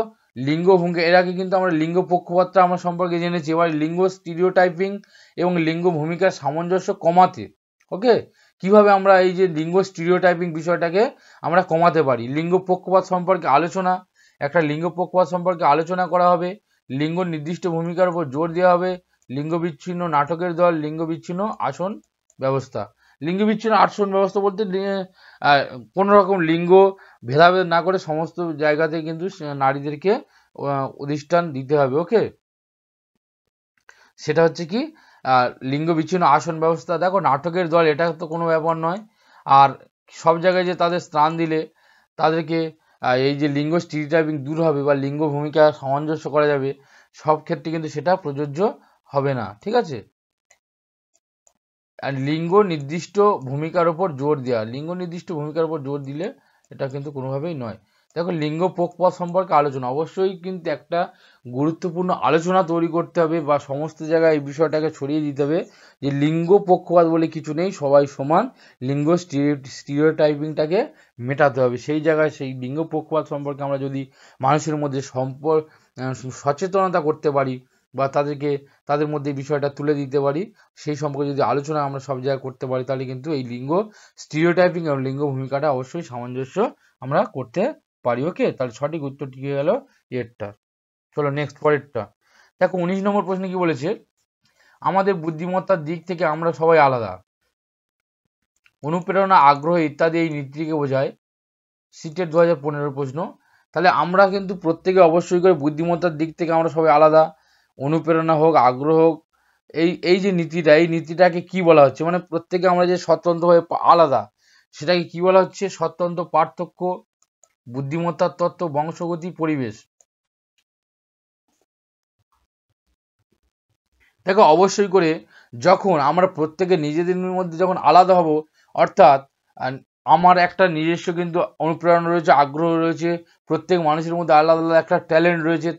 লিঙ্গ ভূমিকা, এর আগে কিন্তু আমরা লিঙ্গ পক্ষপাতটা আমরা সম্পর্কে জেনেছি, এবার লিঙ্গ স্টিরিওটাইপিং এবং লিঙ্গ ভূমিকার সামঞ্জস্য কমাতে। ওকে, কিভাবে আমরা এই যে লিঙ্গ স্টিরিওটাইপিং বিষয়টাকে আমরা কমাতে পারি? লিঙ্গ পক্ষপাত সম্পর্কে আলোচনা, একটা লিঙ্গ পক্ষপাত সম্পর্কে আলোচনা করা হবে, লিঙ্গ নির্দিষ্ট ভূমিকার উপর জোর দেওয়া হবে, লিঙ্গ বিচ্ছিন্ন নাটকের দল, লিঙ্গ বিচ্ছিন্ন আসন ব্যবস্থা। লিঙ্গ বিচ্ছিন্ন আসন ব্যবস্থা বলতে কোনো রকম লিঙ্গ ভেদাভেদ না করে সমস্ত জায়গাতে কিন্তু নারীদেরকে অধিষ্ঠান দিতে হবে। ওকে, সেটা হচ্ছে কি লিঙ্গ বিচ্ছিন্ন আসন ব্যবস্থা। দেখো, নাটকের দল, এটা তো কোনো ব্যাপার নয়। আর সব জায়গায় যে তাদের স্থান দিলে তাদেরকে এই যে লিঙ্গ স্টিরিওটাইপিং দূর হবে বা লিঙ্গ ভূমিকা সামঞ্জস্য করা যাবে, সব ক্ষেত্রে কিন্তু সেটা প্রযোজ্য হবে না। ঠিক আছে, আর লিঙ্গ নির্দিষ্ট ভূমিকার উপর জোর দেওয়া, লিঙ্গ নির্দিষ্ট ভূমিকার উপর জোর দিলে এটা কিন্তু কোনোভাবেই নয়। দেখো, লিঙ্গ পক্ষপাত সম্পর্কে আলোচনা, অবশ্যই কিন্তু একটা গুরুত্বপূর্ণ আলোচনা তৈরি করতে হবে বা সমস্ত জায়গায় এই বিষয়টাকে ছড়িয়ে দিতে হবে যে লিঙ্গ পক্ষপাত বলে কিছু নেই, সবাই সমান, লিঙ্গ স্টিরিওটাইপিংটাকে মেটাতে হবে। সেই জায়গায় সেই লিঙ্গ পক্ষপাত সম্পর্কে আমরা যদি মানুষের মধ্যে সচেতনতা করতে পারি বা তাদের মধ্যে এই বিষয়টা তুলে দিতে পারি, সেই সম্পর্কে যদি আলোচনা আমরা সব জায়গায় করতে পারি, তাহলে কিন্তু এই লিঙ্গ স্টিরিওটাইপিং এবং লিঙ্গ ভূমিকাটা অবশ্যই সামঞ্জস্য আমরা করতে পারি। ওকে, তাহলে সঠিক উত্তরটি হয়ে গেল এরটা। চলো নেক্সট, পরেরটা দেখো। 19 নম্বর প্রশ্নে কি বলেছে, আমাদের বুদ্ধিমত্তার দিক থেকে আমরা সবাই আলাদা, অনুপ্রেরণা, আগ্রহ ইত্যাদি এই নীতিকে বোঝায়। সিটের 2015 প্রশ্ন। তাহলে আমরা কিন্তু প্রত্যেকে অবশ্যই করে বুদ্ধিমত্তার দিক থেকে আমরা সবাই আলাদা, অনুপ্রেরণা হোক, আগ্রহ হোক, এই যে নীতিটা, এই নীতিটাকে কি বলা হচ্ছে? মানে প্রত্যেকে আমরা যে স্বতন্ত্রভাবে আলাদা, সেটাকে কি বলা হচ্ছে? স্বতন্ত্র, পার্থক্য, বুদ্ধিমত্তার তত্ত্ব, বংশগতি, পরিবেশ। দেখো, অবশ্যই করে যখন আমরা প্রত্যেকে নিজেদের মধ্যে যখন আলাদা হব, অর্থাৎ আমার একটা নিজস্ব কিন্তু অনুপ্রেরণা রয়েছে, আগ্রহ রয়েছে, প্রত্যেক মানুষের মধ্যে আলাদা আলাদা একটা ট্যালেন্ট রয়েছে,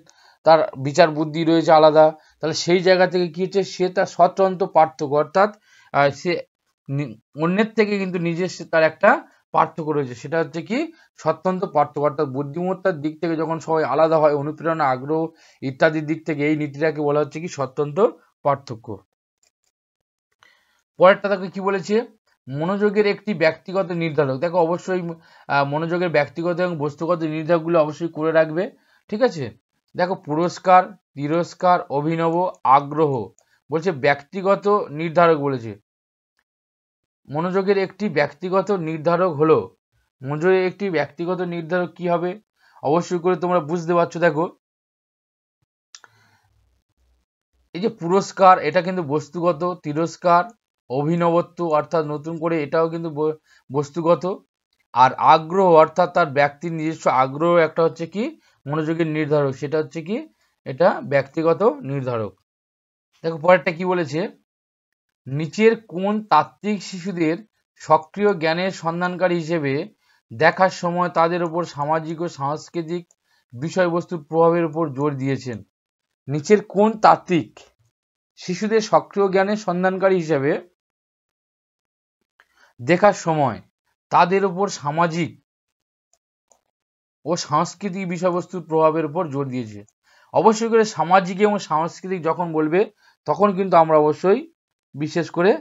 তার বিচার বুদ্ধি রয়েছে আলাদা, তাহলে সেই জায়গা থেকে কি হচ্ছে, সে তার স্বতন্ত্র পার্থক্য, অর্থাৎ সে অন্যের থেকে কিন্তু নিজস্ব তার একটা পার্থক্য রয়েছে, সেটা হচ্ছে কি স্বতন্ত্র পার্থক্য। অর্থাৎ বুদ্ধিমত্তার দিক থেকে যখন সবাই আলাদা হয়, অনুপ্রেরণা, আগ্রহ ইত্যাদির দিক থেকে, এই নীতিটাকে বলা হচ্ছে কি স্বতন্ত্র পার্থক্য। পরেরটা দেখো কি বলেছে, মনোযোগের একটি ব্যক্তিগত নির্ধারক। দেখো অবশ্যই মনোযোগের ব্যক্তিগত এবং বস্তুগত নির্ধারকগুলো অবশ্যই করে রাখবে, ঠিক আছে। দেখো পুরস্কার, তিরস্কার, অভিনব, আগ্রহ বলছে ব্যক্তিগত নির্ধারক বলেছে। মনোযোগের একটি ব্যক্তিগত নির্ধারক হলো, মনোযোগের একটি ব্যক্তিগত নির্ধারক কি হবে অবশ্যই করে তোমরা বুঝতে পারছো। দেখো এই যে পুরস্কার, এটা কিন্তু বস্তুগত, তিরস্কার অভিনবত্ব অর্থাৎ নতুন করে, এটাও কিন্তু বস্তুগত, আর আগ্রহ অর্থাৎ তার ব্যক্তির নিজস্ব আগ্রহ একটা হচ্ছে কি মনোযোগের নির্ধারক, সেটা হচ্ছে কি এটা ব্যক্তিগত নির্ধারক। দেখো পরেরটা কি বলেছে, নিচের কোন তাত্ত্বিক শিশুদের সক্রিয় জ্ঞানের সন্ধানকারী হিসেবে দেখার সময় তাদের উপর সামাজিক ও সাংস্কৃতিক বিষয়বস্তুর প্রভাবের উপর জোর দিয়েছেন। নিচের কোন তাত্ত্বিক শিশুদের সক্রিয় জ্ঞানের সন্ধানকারী হিসেবে দেখার সময় তাদের উপর সামাজিক ও সাংস্কৃতিক বিষয়বস্তুর প্রভাবের উপর জোর দিয়েছে। অবশ্যই করে সামাজিক এবং সাংস্কৃতিক যখন বলবে তখন কিন্তু আমরা অবশ্যই বিশেষ করে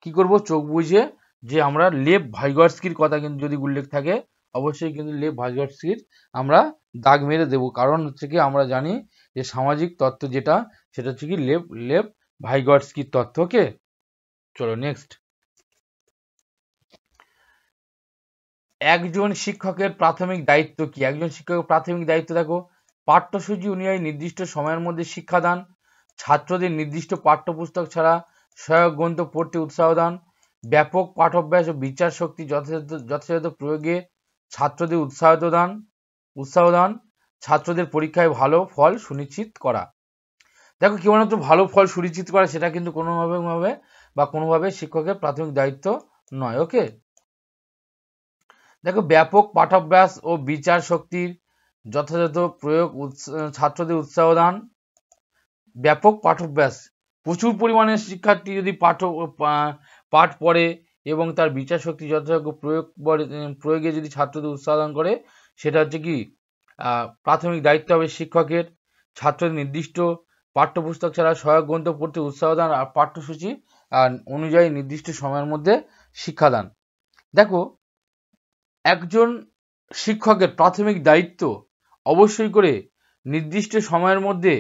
কি করব, চোখ বুঝে যে আমরা লেভ ভাইগটস্কির কথা কিন্তু যদি উল্লেখ থাকে অবশ্যই কিন্তু লেভ ভাইগটস্কির আমরা দাগ মেরে দেব, কারণ হচ্ছে কি আমরা জানি যে সামাজিক তত্ত্ব যেটা, সেটা হচ্ছে কি লেভ ভাইগটস্কির তত্ত্ব। ওকে, চলো নেক্সট। একজন শিক্ষকের প্রাথমিক দায়িত্ব কি? একজন শিক্ষকের প্রাথমিক দায়িত্ব দেখো, পাঠ্যসূচি অনুযায়ী নির্দিষ্ট সময়ের মধ্যে শিক্ষাদান, ছাত্রদের নির্দিষ্ট পাঠ্যপুস্তক ছাড়া সহায়ক গ্রন্থ পড়তে উৎসাহ দান, ব্যাপক পাঠ্যাভ্যাস ও বিচার শক্তি যথাযথ প্রয়োগে ছাত্রদের উৎসাহ দান, ছাত্রদের পরীক্ষায় ভালো ফল সুনিশ্চিত করা। দেখো কেবলমাত্র ভালো ফল সুনিশ্চিত করা সেটা কিন্তু কোনোভাবে শিক্ষকের প্রাথমিক দায়িত্ব নয়। ওকে, দেখো ব্যাপক পাঠাভ্যাস ও বিচার শক্তির যথাযথ প্রয়োগ, ছাত্রদের উৎসাহ দান। ব্যাপক পাঠাভ্যাস, প্রচুর পরিমাণে শিক্ষার্থী যদি পাঠ পড়ে এবং তার বিচার শক্তি যথাযথ প্রয়োগে যদি ছাত্রদের উৎসাহ দান করে, সেটা হচ্ছে কি প্রাথমিক দায়িত্ব হবে শিক্ষকের। ছাত্রদের নির্দিষ্ট পাঠ্যপুস্তক ছাড়া সহায়ক গ্রন্থ পড়তে উৎসাহ দান আর পাঠ্যসূচি অনুযায়ী নির্দিষ্ট সময়ের মধ্যে শিক্ষাদান। দেখো একজন শিক্ষকের প্রাথমিক দায়িত্ব অবশ্যই করে নির্দিষ্ট সময়ের মধ্যে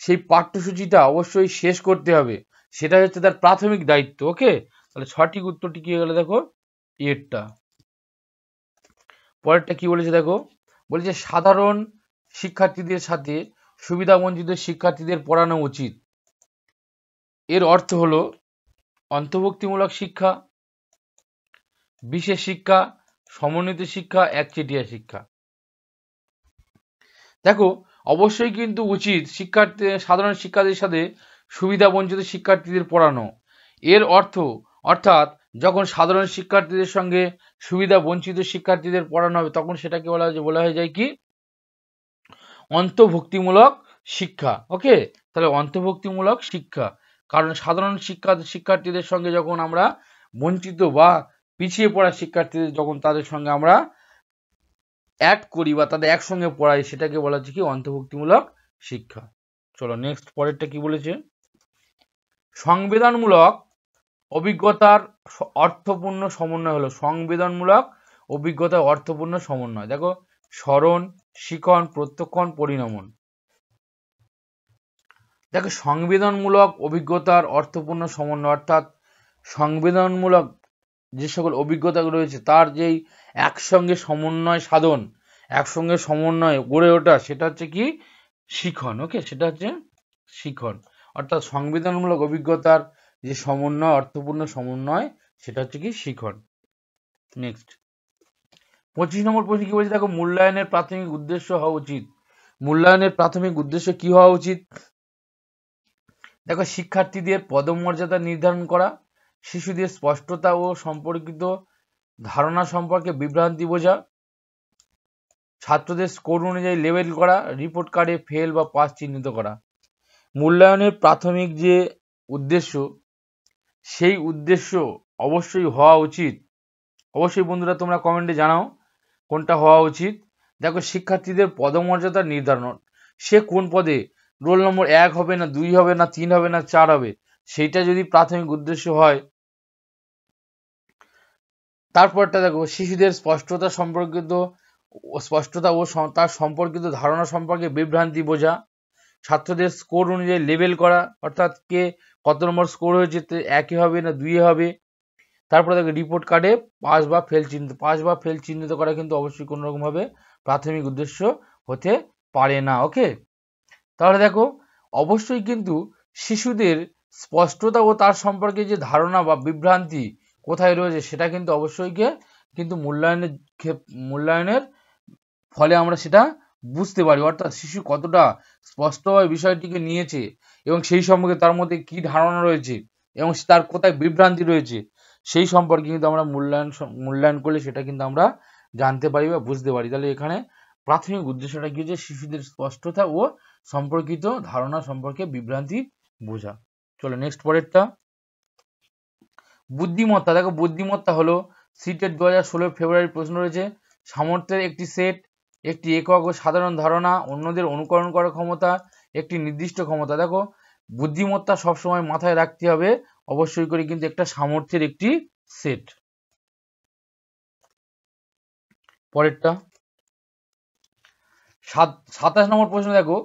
সেই পাঠ্যসূচিটা অবশ্যই শেষ করতে হবে, সেটা হচ্ছে তার প্রাথমিক দায়িত্ব। ওকে, তাহলে সঠিক উত্তরটি কি হয়ে গেল দেখো এরটা। পরেরটা কি বলেছে দেখো, বলেছে সাধারণ শিক্ষার্থীদের সাথে সুবিধাবঞ্চিত শিক্ষার্থীদের পড়ানো উচিত। এর অর্থ হলো অন্তর্ভুক্তিমূলক শিক্ষা, বিশেষ শিক্ষা, সমন্বিত শিক্ষা, একচেটিয়া শিক্ষা। দেখো অবশ্যই কিন্তু উচিত সাধারণ শিক্ষার্থীদের সাথে সুবিধা বঞ্চিত শিক্ষার্থীদের পড়ানো। এর অর্থাৎ যখন সাধারণ শিক্ষার্থীদের সঙ্গে সুবিধা বঞ্চিত শিক্ষার্থীদের পড়ানো হবে তখন সেটাকে বলা হয়ে যায় কি অন্তর্ভুক্তিমূলক শিক্ষা। ওকে, তাহলে অন্তর্ভুক্তিমূলক শিক্ষা, কারণ সাধারণ শিক্ষার্থীদের সঙ্গে যখন আমরা বঞ্চিত বা পিছিয়ে পড়া শিক্ষার্থীদের যখন তাদের সঙ্গে আমরা অ্যাড করি বা তাদের একসঙ্গে পড়াই, সেটাকে বলা হচ্ছে কি অন্তর্ভুক্তিমূলক শিক্ষা। চলো নেক্সট, পরেরটা কি বলেছে, সংবেদনমূলক অভিজ্ঞতার অর্থপূর্ণ সমন্বয় হলো, সংবেদনমূলক অভিজ্ঞতার অর্থপূর্ণ সমন্বয়। দেখো স্মরণ, শিখন, প্রত্যক্ষণ, পরিণমন। দেখো সংবেদনমূলক অভিজ্ঞতার অর্থপূর্ণ সমন্বয় অর্থাৎ সংবেদনমূলক যে সকল অভিজ্ঞতা রয়েছে তার যেই একসঙ্গে সমন্বয় সাধন, একসঙ্গে সমন্বয় গড়ে ওঠা, সেটা হচ্ছে কি শিখন। ওকে, সেটা হচ্ছে শিখন, অর্থাৎ সংবেদনমূলক অভিজ্ঞতার যে সমন্বয়, অর্থপূর্ণ সমন্বয়, সেটা হচ্ছে কি শিখন। নেক্সট 25 নম্বর প্রশ্ন কি বলছে দেখো, মূল্যায়নের প্রাথমিক উদ্দেশ্য হওয়া উচিত। মূল্যায়নের প্রাথমিক উদ্দেশ্য কি হওয়া উচিত? দেখো শিক্ষার্থীদের পদমর্যাদা নির্ধারণ করা, শিশুদের স্পষ্টতা ও সম্পর্কিত ধারণা সম্পর্কে বিভ্রান্তি বোঝা, ছাত্রদের স্কোর অনুযায়ী লেবেল করা, রিপোর্ট কার্ডে ফেল বা পাস চিহ্নিত করা। মূল্যায়নের প্রাথমিক যে উদ্দেশ্য, সেই উদ্দেশ্য অবশ্যই হওয়া উচিত। অবশ্যই বন্ধুরা তোমরা কমেন্টে জানাও কোনটা হওয়া উচিত। দেখো, শিক্ষার্থীদের পদমর্যাদা নির্ধারণ, সে কোন পদে, রোল নম্বর 1 হবে না 2 হবে না 3 হবে না 4 হবে, সেইটা যদি প্রাথমিক উদ্দেশ্য হয়। তারপরটা দেখো, শিশুদের স্পষ্টতা ও তার সম্পর্কিত ধারণা সম্পর্কে বিভ্রান্তি বোঝা, ছাত্রদের স্কোর অনুযায়ী লেবেল করা, অর্থাৎ কে কত নম্বর স্কোর হয়েছে, 1 হবে না 2 হবে। তারপরে দেখো, রিপোর্ট কার্ডে পাস বা ফেল চিহ্নিত করা কিন্তু অবশ্যই কোনো রকম ভাবে প্রাথমিক উদ্দেশ্য হতে পারে না। ওকে, তাহলে দেখো, অবশ্যই কিন্তু শিশুদের স্পষ্টতা ও তার সম্পর্কে যে ধারণা বা বিভ্রান্তি কোথায় রয়েছে সেটা কিন্তু অবশ্যই কিন্তু মূল্যায়নের ফলে আমরা সেটা বুঝতে পারি, অর্থাৎ শিশু কতটা স্পষ্টভাবে বিষয়টিকে নিয়েছে এবং সেই সম্পর্কে তার মধ্যে কি ধারণা রয়েছে এবং তার কোথায় বিভ্রান্তি রয়েছে সেই সম্পর্কে কিন্তু আমরা মূল্যায়ন করলে সেটা কিন্তু আমরা জানতে পারি বা বুঝতে পারি। তাহলে এখানে প্রাথমিক উদ্দেশ্যটা কি হচ্ছে, শিশুদের স্পষ্টতা ও সম্পর্কিত ধারণা সম্পর্কে বিভ্রান্তি বোঝা। চলো নেক্সট পরেরটা, বুদ্ধিমত্তা। দেখো, বুদ্ধিমত্তা হলো সিটের 2016 ফেব্রুয়ারি প্রশ্ন রয়েছে, সামর্থ্যের একটি সেট, একটি একক ও সাধারণ ধারণা, অন্যদের অনুকরণ করার ক্ষমতা, একটি নির্দিষ্ট ক্ষমতা। দেখো, বুদ্ধিমত্তা সবসময় মাথায় রাখতে হবে অবশ্যই করে কিন্তু একটা সামর্থ্যের একটি সেট। পরেরটা 27 নম্বর প্রশ্ন, দেখো,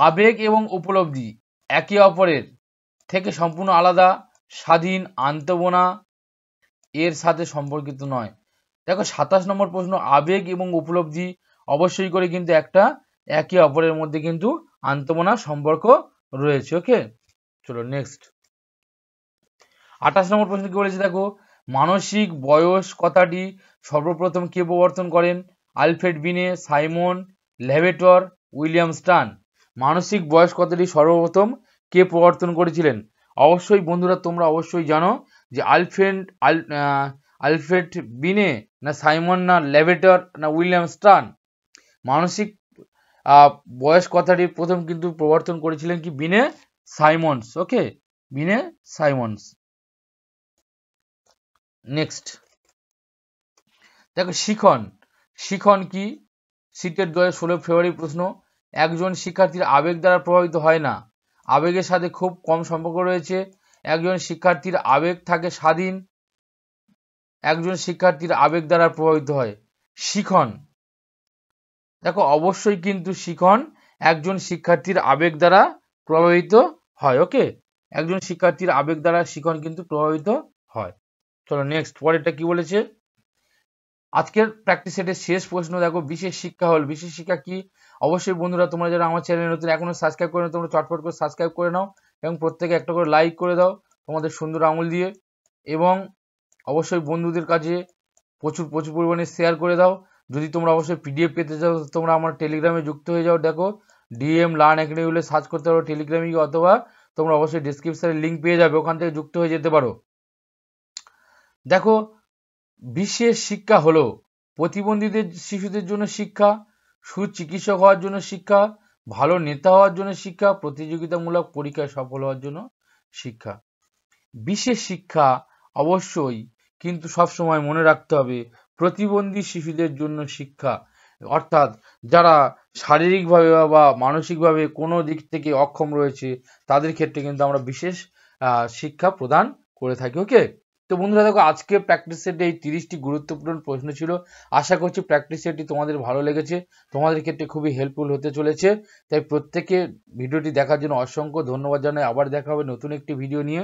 আবেগ এবং উপলব্ধি একে অপরের থেকে সম্পূর্ণ আলাদা, স্বাধীন, আন্তঃবোনা এর সাথে সম্পর্কিত নয়। দেখো, 27 নম্বর প্রশ্ন, আবেগ এবং উপলব্ধি অবশ্যই করে কিন্তু একটা একে অপরের মধ্যে কিন্তু আন্তঃবোনা সম্পর্ক রয়েছে। ওকে, চলো নেক্সট 28 নম্বর প্রশ্ন কি বলেছে, দেখো, মানসিক বয়স কথাটি সর্বপ্রথম কে প্রবর্তন করেন? আলফ্রেড বিনে, সাইমন লেভেটর, উইলিয়াম স্টার্ন। মানসিক বয়স কথাটি সর্বপ্রথম কে প্রবর্তন করেছিলেন? অবশ্যই বন্ধুরা তোমরা অবশ্যই জানো যে আলফ্রেড বিনে, না সাইমন, না লেভেটর, না উইলিয়াম স্টার্ন। মানসিক বয়স কথাটি প্রথম কিন্তু প্রবর্তন করেছিলেন কি? বিনে সাইমন্স। ওকে, বিনে সাইমন্স। নেক্সট দেখো, শিখন কি? সিটের 2016 ফেব্রুয়ারি প্রশ্ন, একজন শিক্ষার্থীর আবেগ দ্বারা প্রভাবিত হয় না, আবেগের সাথে খুব কম সম্পর্ক রয়েছে, একজন শিক্ষার্থীর আবেগ থাকে স্বাধীন, একজন শিক্ষার্থীর আবেগ দ্বারা প্রভাবিত হয়। শিখন, দেখো অবশ্যই কিন্তু শিখন একজন শিক্ষার্থীর আবেগ দ্বারা প্রভাবিত হয়। ওকে, একজন শিক্ষার্থীর আবেগ দ্বারা শিখন কিন্তু প্রভাবিত হয়। চলো নেক্সট পরেরটা কি বলেছে, আজকের প্র্যাকটিস সেটের শেষ প্রশ্ন। দেখো, বিশেষ শিক্ষা হল, বিশেষ শিক্ষা কি? অবশ্যই বন্ধুরা তোমরা যারা আমার চ্যানেলে নতুন এখনো সাবস্ক্রাইব করে নাও, তোমরা চটপট করে সাবস্ক্রাইব করে নাও এবং প্রত্যেকে একটা করে লাইক করে দাও তোমাদের সুন্দর আঙুল দিয়ে, এবং অবশ্যই বন্ধুদের কাছে প্রচুর পরিমাণে শেয়ার করে দাও। যদি তোমরা অবশ্যই পিডিএফ পেতে চাও তোমরা আমার টেলিগ্রামে যুক্ত হয়ে যাও। দেখো, ডিএম লার্ন একাডেমি বলে সার্চ করতে পারো টেলিগ্রামে, অথবা তোমরা অবশ্যই ডিসক্রিপশনে লিঙ্ক পেয়ে যাবে, ওখান থেকে যুক্ত হয়ে যেতে পারো। দেখো, বিশেষ শিক্ষা হলো প্রতিবন্ধীদের শিশুদের জন্য শিক্ষা, সুচিকিৎসক হওয়ার জন্য শিক্ষা, ভালো নেতা হওয়ার জন্য শিক্ষা, প্রতিযোগিতামূলক পরীক্ষায় সফল হওয়ার জন্য শিক্ষা। বিশেষ শিক্ষা অবশ্যই কিন্তু সবসময় মনে রাখতে হবে প্রতিবন্ধী শিশুদের জন্য শিক্ষা, অর্থাৎ যারা শারীরিকভাবে বা মানসিকভাবে কোনো দিক থেকে অক্ষম রয়েছে তাদের ক্ষেত্রে কিন্তু আমরা বিশেষ শিক্ষা প্রদান করে থাকি। ওকে, তো বন্ধুরা দেখো, আজকে প্র্যাকটিস সেটে এই 30টি গুরুত্বপূর্ণ প্রশ্ন ছিল। আশা করছি প্র্যাকটিস সেটটি তোমাদের ভালো লেগেছে, তোমাদের ক্ষেত্রে খুবই হেল্পফুল হতে চলেছে। তাই প্রত্যেকে ভিডিওটি দেখার জন্য অসংখ্য ধন্যবাদ জানাই। আবার দেখা হবে নতুন একটি ভিডিও নিয়ে।